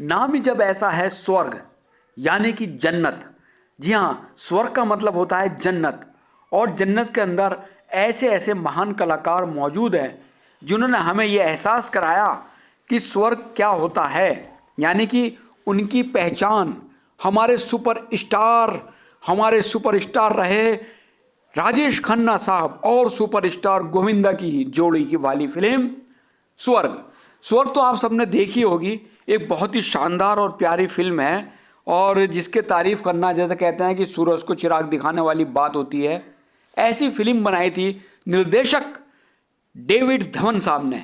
नाम ही जब ऐसा है स्वर्ग यानी कि जन्नत। जी हाँ, स्वर्ग का मतलब होता है जन्नत, और जन्नत के अंदर ऐसे ऐसे महान कलाकार मौजूद हैं जिन्होंने हमें यह एहसास कराया कि स्वर्ग क्या होता है। यानी कि उनकी पहचान हमारे सुपरस्टार रहे राजेश खन्ना साहब और सुपरस्टार गोविंदा की जोड़ी की वाली फिल्म स्वर्ग। स्वर्ग तो आप सबने देखी होगी, एक बहुत ही शानदार और प्यारी फिल्म है, और जिसके तारीफ करना जैसे कहते हैं कि सूरज को चिराग दिखाने वाली बात होती है। ऐसी फिल्म बनाई थी निर्देशक डेविड धवन साहब ने।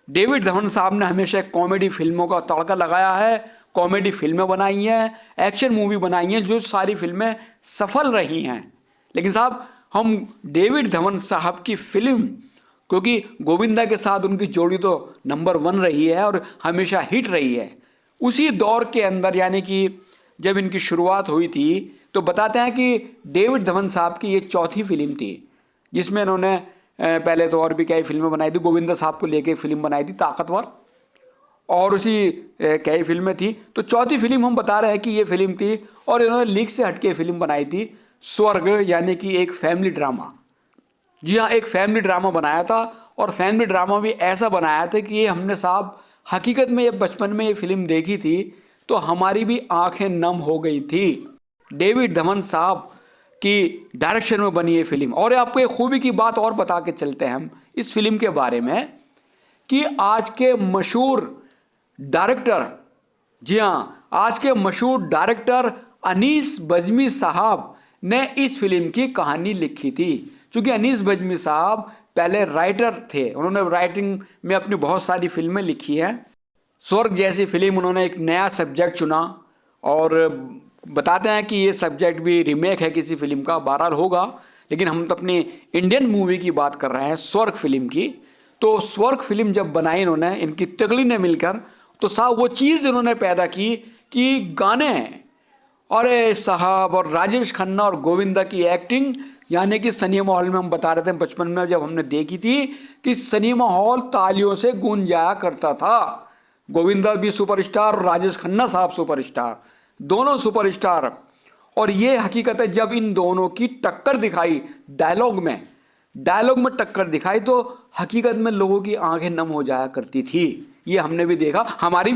डेविड धवन साहब ने हमेशा कॉमेडी फिल्मों का तड़का लगाया है, कॉमेडी फिल्में बनाई हैं, एक्शन मूवी बनाई हैं, जो सारी फिल्में सफल रही हैं। लेकिन साहब, हम डेविड धवन साहब की फिल्म, क्योंकि गोविंदा के साथ उनकी जोड़ी तो नंबर 1 रही है और हमेशा हिट रही है, उसी दौर के अंदर यानी कि जब इनकी शुरुआत हुई थी, तो बताते हैं कि डेविड धवन साहब की ये चौथी फिल्म थी जिसमें इन्होंने पहले तो और भी कई फिल्में बनाई थी। गोविंदा साहब को लेके फिल्म बनाई थी ताकतवर, और उसी कई फिल्में थी। तो चौथी फिल्म हम बता रहे हैं कि ये फिल्म थी, और इन्होंने लीक से हटके फिल्म बनाई थी स्वर्ग, यानी कि एक फैमिली ड्रामा। जी हाँ, एक फैमिली ड्रामा बनाया था, और फैमिली ड्रामा भी ऐसा बनाया था कि ये हमने साहब हकीकत में जब बचपन में ये फिल्म देखी थी तो हमारी भी आंखें नम हो गई थी। डेविड धवन साहब की डायरेक्शन में बनी ये फिल्म। और आपको एक खूबी की बात और बता के चलते हैं हम इस फिल्म के बारे में, कि आज के मशहूर डायरेक्टर, जी हाँ, आज के मशहूर डायरेक्टर अनीस बज्मी साहब ने इस फिल्म की कहानी लिखी थी। क्योंकि अनीस बज्मी साहब पहले राइटर थे, उन्होंने राइटिंग में अपनी बहुत सारी फिल्में लिखी हैं। स्वर्ग जैसी फिल्म उन्होंने एक नया सब्जेक्ट चुना, और बताते हैं कि ये सब्जेक्ट भी रीमेक है किसी फिल्म का, बहरहाल होगा, लेकिन हम तो अपनी इंडियन मूवी की बात कर रहे हैं, स्वर्ग फिल्म की। तो स्वर्ग फिल्म जब बनाई इन्होंने, इनकी तगड़ी ने मिलकर, तो साहब वो चीज़ इन्होंने पैदा की कि गाने, अरे साहब, और राजेश खन्ना और गोविंदा की एक्टिंग, यानी कि सिनेमा हॉल में हम बता रहे थे बचपन में जब हमने देखी थी कि सिनेमा हॉल तालियों से गूंज जाया करता था। गोविंदा भी सुपरस्टार और राजेश खन्ना साहब सुपरस्टार, दोनों सुपरस्टार। और ये हकीकत है, जब इन दोनों की टक्कर दिखाई डायलॉग में टक्कर दिखाई, तो हकीकत में लोगों की आंखें नम हो जाया करती थी। ये हमने भी देखा, हमारी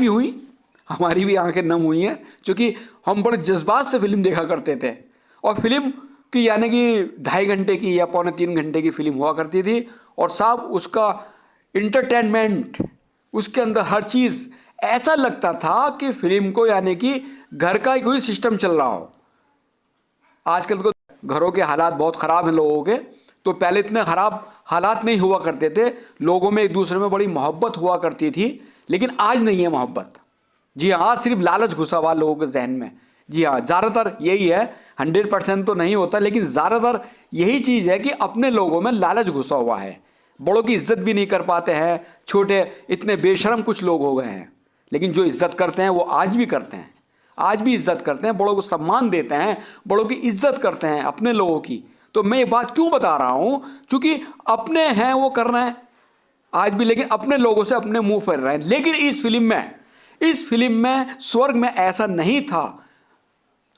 भी आंखें नम हुई हैं, क्योंकि हम बड़े जज्बात से फिल्म देखा करते थे। और फिल्म की यानी कि 2.5 घंटे की या 2.25 घंटे की फिल्म हुआ करती थी, और साहब उसका इंटरटेनमेंट, उसके अंदर हर चीज़ ऐसा लगता था कि फिल्म को यानी कि घर का ही कोई सिस्टम चल रहा हो। आजकल तो घरों के हालात बहुत ख़राब हैं लोगों के, तो पहले इतने ख़राब हालात नहीं हुआ करते थे, लोगों में एक दूसरे में बड़ी मोहब्बत हुआ करती थी, लेकिन आज नहीं है मोहब्बत। जी हाँ, आज सिर्फ लालच घुसा हुआ लोगों के जहन में। जी हाँ, ज़्यादातर यही है, 100% तो नहीं होता, लेकिन ज़्यादातर यही चीज़ है कि अपने लोगों में लालच घुसा हुआ है। बड़ों की इज्जत भी नहीं कर पाते हैं, छोटे इतने बेशर्म कुछ लोग हो गए हैं। लेकिन जो इज्जत करते हैं वो आज भी करते हैं, आज भी इज्जत करते हैं, बड़ों को सम्मान देते हैं, बड़ों की इज्जत करते हैं अपने लोगों की। तो मैं ये बात क्यों बता रहा हूँ, क्योंकि अपने हैं वो कर रहे हैं आज भी, लेकिन अपने लोगों से अपने मुंह फेर रहे हैं। लेकिन इस फिल्म में स्वर्ग में ऐसा नहीं था।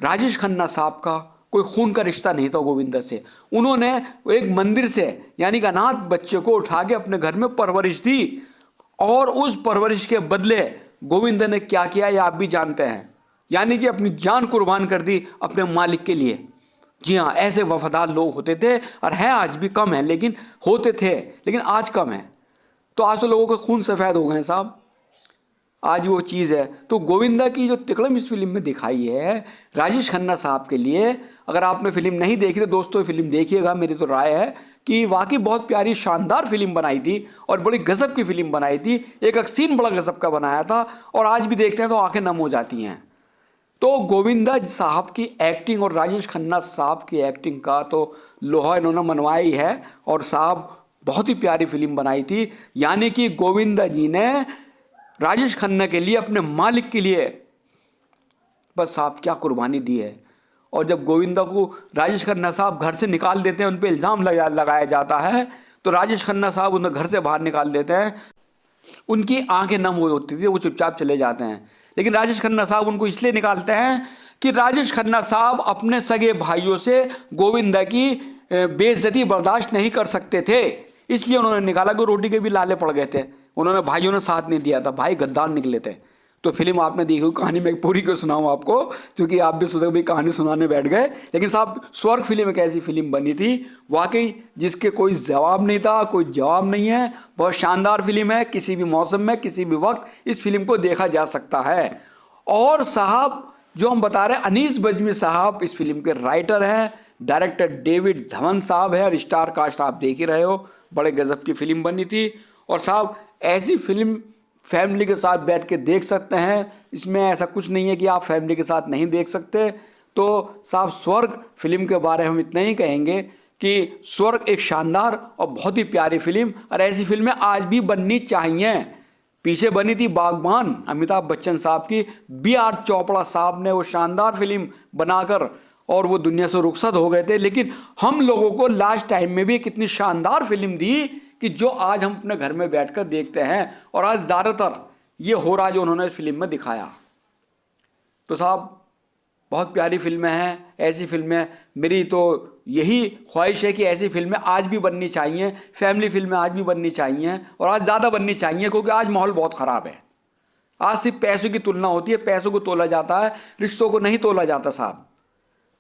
राजेश खन्ना साहब का कोई खून का रिश्ता नहीं था गोविंदा से। उन्होंने एक मंदिर से यानी कि अनाथ बच्चे को उठा के अपने घर में परवरिश दी, और उस परवरिश के बदले गोविंदा ने क्या किया ये आप भी जानते हैं, यानी कि अपनी जान कुर्बान कर दी अपने मालिक के लिए। जी हाँ, ऐसे वफादार लोग होते थे, और हैं आज भी, कम है लेकिन होते थे, लेकिन आज कम है। तो आज तो लोगों के खून सफ़ेद हो गए हैं साहब, आज वो चीज़ है। तो गोविंदा की जो तिकड़म इस फिल्म में दिखाई है राजेश खन्ना साहब के लिए, अगर आपने फिल्म नहीं देखी तो दोस्तों फिल्म देखिएगा। मेरी तो राय है कि वाकई बहुत प्यारी शानदार फिल्म बनाई थी, और बड़ी गजब की फिल्म बनाई थी। एक सीन बड़ा गजब का बनाया था, और आज भी देखते हैं तो आंखें नम हो जाती हैं। तो गोविंदा साहब की एक्टिंग और राजेश खन्ना साहब की एक्टिंग का तो लोहा इन्होंने मनवाया ही है, और साहब बहुत ही प्यारी फिल्म बनाई थी। यानी कि गोविंदा जी ने राजेश खन्ना के लिए, अपने मालिक के लिए, बस साहब क्या कुर्बानी दी है। और जब गोविंदा को राजेश खन्ना साहब घर से निकाल देते हैं, उन पर इल्ज़ाम लगाया जाता है, तो राजेश खन्ना साहब उन्हें घर से बाहर निकाल देते हैं। उनकी आंखें नम हो होती थी, वो चुपचाप चले जाते हैं। लेकिन राजेश खन्ना साहब उनको इसलिए निकालते हैं कि राजेश खन्ना साहब अपने सगे भाइयों से गोविंदा की बेइज्जती बर्दाश्त नहीं कर सकते थे, इसलिए उन्होंने निकाला कि रोटी के भी लाले पड़ गए थे, उन्होंने भाइयों ने साथ नहीं दिया था, भाई गद्दार निकले थे। तो फिल्म आपने देखी होगी, कहानी मैं पूरी क्यों सुनाऊं आपको, क्योंकि आप भी सोचोगे भाई कहानी सुनाने बैठ गए। लेकिन साहब स्वर्ग फिल्म एक ऐसी फिल्म बनी थी वाकई जिसके कोई जवाब नहीं था, कोई जवाब नहीं है। बहुत शानदार फिल्म है, किसी भी मौसम में किसी भी वक्त इस फिल्म को देखा जा सकता है। और साहब जो हम बता रहे हैं, अनीस बज्मी साहब इस फिल्म के राइटर हैं, डायरेक्टर डेविड धवन साहब है, और स्टार कास्ट आप देख ही रहे हो, बड़े गजब की फिल्म बनी थी। और साहब ऐसी फिल्म फैमिली के साथ बैठ के देख सकते हैं, इसमें ऐसा कुछ नहीं है कि आप फैमिली के साथ नहीं देख सकते। तो साहब स्वर्ग फिल्म के बारे में हम इतना ही कहेंगे कि स्वर्ग एक शानदार और बहुत ही प्यारी फिल्म, और ऐसी फिल्में आज भी बननी चाहिए। पीछे बनी थी बागबान अमिताभ बच्चन साहब की, B.R. चोपड़ा साहब ने वो शानदार फिल्म बनाकर और वो दुनिया से रुखसत हो गए थे, लेकिन हम लोगों को लास्ट टाइम में भी कितनी शानदार फिल्म दी कि जो आज हम अपने घर में बैठकर देखते हैं, और आज ज़्यादातर ये हो रहा जो उन्होंने फिल्म में दिखाया। तो साहब बहुत प्यारी फिल्में हैं, ऐसी फिल्में मेरी तो यही ख्वाहिश है कि ऐसी फिल्में आज भी बननी चाहिए, फैमिली फिल्में आज भी बननी चाहिए, और आज ज़्यादा बननी चाहिए, क्योंकि आज माहौल बहुत ख़राब है। आज सिर्फ पैसों की तुलना होती है, पैसों को तोला जाता है, रिश्तों को नहीं तोला जाता साहब।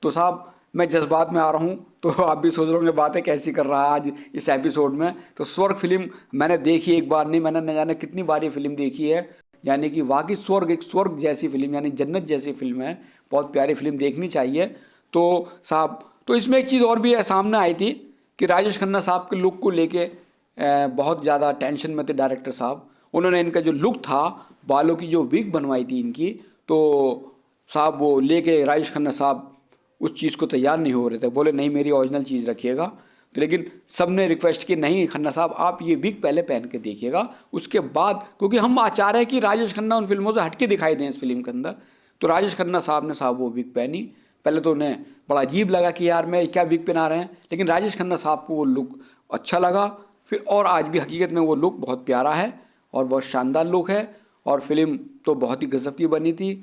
तो साहब मैं जज्बात में आ रहा हूँ, तो आप भी सोच रहे होंगे बातें कैसी कर रहा है आज इस एपिसोड में। तो स्वर्ग फिल्म मैंने देखी एक बार नहीं, मैंने न जाने कितनी बार ये फिल्म देखी है, यानी कि वाकई स्वर्ग एक स्वर्ग जैसी फिल्म, यानी जन्नत जैसी फिल्म है, बहुत प्यारी फिल्म, देखनी चाहिए। तो साहब तो इसमें एक चीज़ और भी है सामने आई थी कि राजेश खन्ना साहब के लुक को लेके बहुत ज़्यादा टेंशन में थे डायरेक्टर साहब। उन्होंने इनका जो लुक था, बालों की जो विग बनवाई थी इनकी, तो साहब वो लेके राजेश खन्ना साहब उस चीज़ को तैयार नहीं हो रहे थे, बोले नहीं मेरी ओरिजिनल चीज़ रखिएगा। तो लेकिन सब ने रिक्वेस्ट की नहीं खन्ना साहब आप ये विग पहले पहन के देखिएगा, उसके बाद, क्योंकि हम चाह रहे हैं कि राजेश खन्ना उन फिल्मों से हटके दिखाई दें इस फिल्म के अंदर। तो राजेश खन्ना साहब ने साहब वो विग पहनी। पहले तो उन्हें बड़ा अजीब लगा कि यार मैं क्या विग पहना रहे हैं, लेकिन राजेश खन्ना साहब को वो लुक अच्छा लगा फिर, और आज भी हकीकत में वो लुक बहुत प्यारा है और बहुत शानदार लुक है, और फिल्म तो बहुत ही गजब की बनी थी।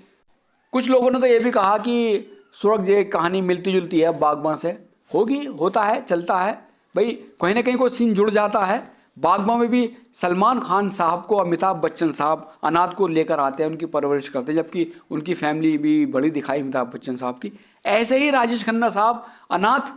कुछ लोगों ने तो ये भी कहा कि स्वर्ग ये कहानी मिलती जुलती है बागबान से, होगी, होता है, चलता है भाई, कहीं ना कहीं कोई सीन जुड़ जाता है। बागबान में भी सलमान खान साहब को अमिताभ बच्चन साहब अनाथ को लेकर आते हैं, उनकी परवरिश करते हैं, जबकि उनकी फैमिली भी बड़ी दिखाई अमिताभ बच्चन साहब की। ऐसे ही राजेश खन्ना साहब अनाथ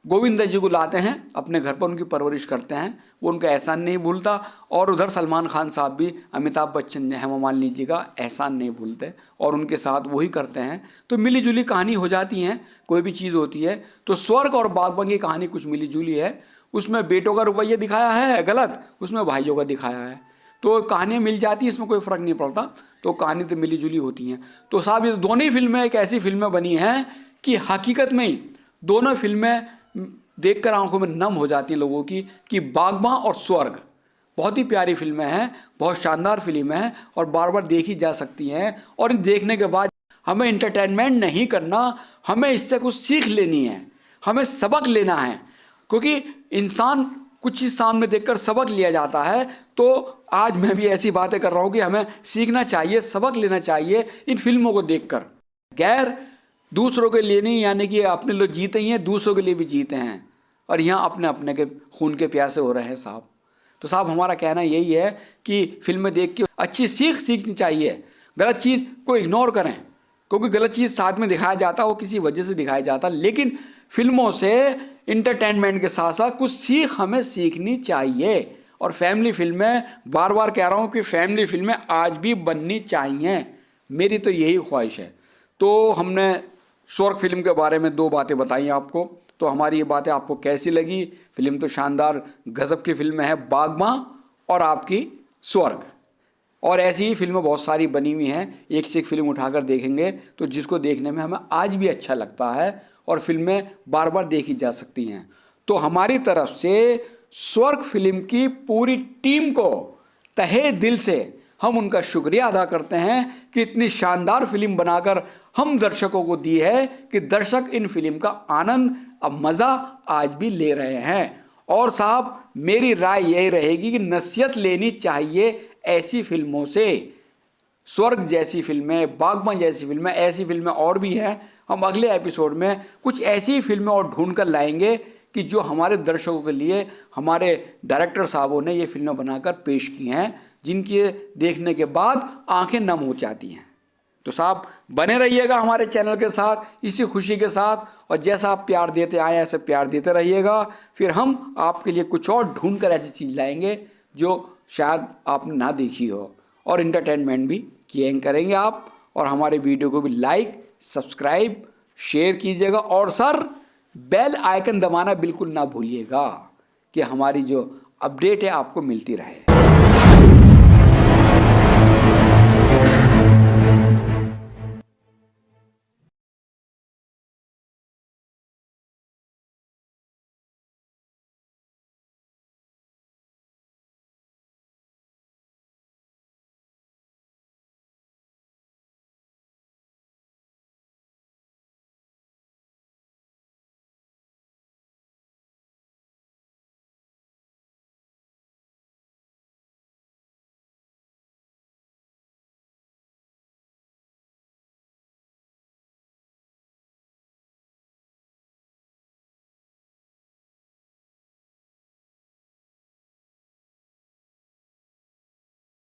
गोविंदा जी को लाते हैं अपने घर पर, उनकी परवरिश करते हैं, वो उनका एहसान नहीं भूलता। और उधर सलमान खान साहब भी अमिताभ बच्चन हेमा मालिनी जी का एहसान नहीं भूलते और उनके साथ वही करते हैं। तो मिली जुली कहानी हो जाती है, कोई भी चीज़ होती है। तो स्वर्ग और बागबान की कहानी कुछ मिली जुली है, उसमें बेटों का रुपया दिखाया है गलत, उसमें भाइयों का दिखाया है, तो कहानियाँ मिल जाती हैं, इसमें कोई फ़र्क नहीं पड़ता, तो कहानी तो मिली जुली होती हैं। तो साहब ये दोनों ही फिल्में एक ऐसी फिल्में बनी हैं कि हकीकत में ही दोनों फिल्में देखकर आंखों में नम हो जाती हैं लोगों की, कि बागबान और स्वर्ग बहुत ही प्यारी फिल्में हैं, बहुत शानदार फिल्में हैं, और बार बार देखी जा सकती हैं। और इन देखने के बाद हमें इंटरटेनमेंट नहीं करना, हमें इससे कुछ सीख लेनी है, हमें सबक लेना है, क्योंकि इंसान कुछ चीज़ सामने देखकर सबक लिया जाता है। तो आज मैं भी ऐसी बातें कर रहा हूँ कि हमें सीखना चाहिए, सबक लेना चाहिए इन फिल्मों को देखकर। गैर दूसरों के लिए नहीं, यानी कि अपने लोग जीते ही हैं, दूसरों के लिए भी जीते हैं, और यहाँ अपने अपने के खून के प्यासे हो रहे हैं साहब। तो साहब हमारा कहना यही है कि फिल्में देख के अच्छी सीख सीखनी चाहिए, गलत चीज़ को इग्नोर करें, क्योंकि गलत चीज़ साथ में दिखाया जाता है, वो किसी वजह से दिखाया जाता है, लेकिन फिल्मों से इंटरटेनमेंट के साथ साथ कुछ सीख हमें सीखनी चाहिए। और फैमिली फिल्में, बार बार कह रहा हूँ कि फैमिली फिल्में आज भी बननी चाहिए, मेरी तो यही ख्वाहिश है। तो हमने स्वर्ग फिल्म के बारे में 2 बातें बताई आपको, तो हमारी ये बातें आपको कैसी लगी? फिल्म तो शानदार गजब की फिल्म है बागबान और आपकी स्वर्ग, और ऐसी ही फिल्में बहुत सारी बनी हुई हैं, एक से एक फिल्म उठाकर देखेंगे तो जिसको देखने में हमें आज भी अच्छा लगता है, और फिल्में बार बार देखी जा सकती हैं। तो हमारी तरफ से स्वर्ग फिल्म की पूरी टीम को तहे दिल से हम उनका शुक्रिया अदा करते हैं कि इतनी शानदार फिल्म बनाकर हम दर्शकों को दी है कि दर्शक इन फिल्म का आनंद, अब मज़ा आज भी ले रहे हैं। और साहब मेरी राय यही रहेगी कि नसीहत लेनी चाहिए ऐसी फिल्मों से, स्वर्ग जैसी फिल्में, बागबान जैसी फिल्में, ऐसी फिल्में और भी हैं। हम अगले एपिसोड में कुछ ऐसी फिल्में और ढूंढ कर लाएंगे कि जो हमारे दर्शकों के लिए हमारे डायरेक्टर साहबों ने ये फिल्में बनाकर पेश की हैं, जिनके देखने के बाद आंखें नम हो जाती हैं। तो साहब बने रहिएगा हमारे चैनल के साथ इसी खुशी के साथ, और जैसा आप प्यार देते आए ऐसे प्यार देते रहिएगा। फिर हम आपके लिए कुछ और ढूंढ कर ऐसी चीज़ लाएंगे जो शायद आपने ना देखी हो, और इंटरटेनमेंट भी किए करेंगे आप। और हमारे वीडियो को भी लाइक, सब्सक्राइब, शेयर कीजिएगा, और सर बेल आइकन दबाना बिल्कुल ना भूलिएगा कि हमारी जो अपडेट है आपको मिलती रहे।